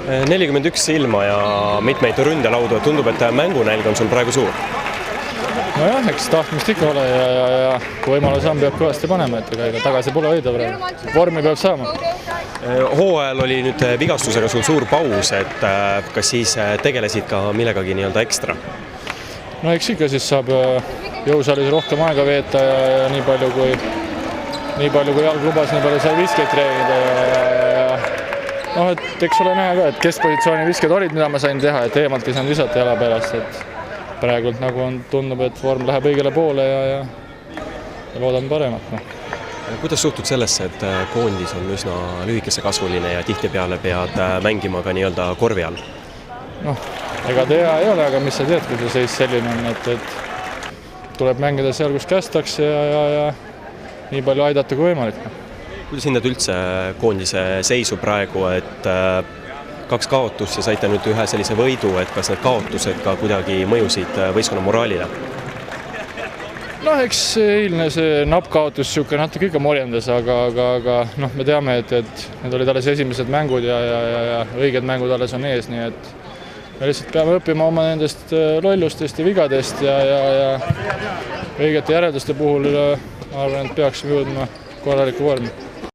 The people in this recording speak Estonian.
41 ilma ja mitmeid ründelaudu, tundub, et mängunälg on sul praegu suur. Nojah, eks tahtmist ikka ole ja kui võimalus on, peab kõvasti panema, et ega tagasi pole hoida praegu. Vormi peab saama. Hooajal oli nüüd vigastusega sul suur paus, et kas siis tegelesid ka millegagi nii-öelda ekstra? No eks ikka siis saab jõusaalis rohkem aega veeta ja nii palju kui jalg lubas, nii palju sai viskeid treenida ja noh, et eks ole näha ka, et keskpositsiooni visked olid, mida ma sain teha, et eemalt ei saanud visata jala pärast, et praegult nagu tundub, et vorm läheb õigele poole ja loodame paremat. No. Kuidas suhtud sellesse, et koondis on üsna lühikesekasvuline ja tihtipeale pead mängima ka nii-öelda korvi all? Noh, ega ta hea ei ole, aga mis sa teed, kui see seis selline on, et tuleb mängida seal, kus kästakse ja nii palju aidata kui võimalik. Kuidas hindad üldse koondise seisu praegu, et 2 kaotust ja saite nüüd ühe sellise võidu, et kas need kaotused ka kuidagi mõjusid võistkonna moraalile? Noh, eks eilne see napp kaotus natuke ikka morjendas, aga noh, me teame, et need olid alles esimesed mängud ja õiged mängud alles on ees, nii et me lihtsalt peame õppima oma nendest lollustest ja vigadest ja õigete järelduste puhul ma arvan, et peaksime jõudma korraliku vormi.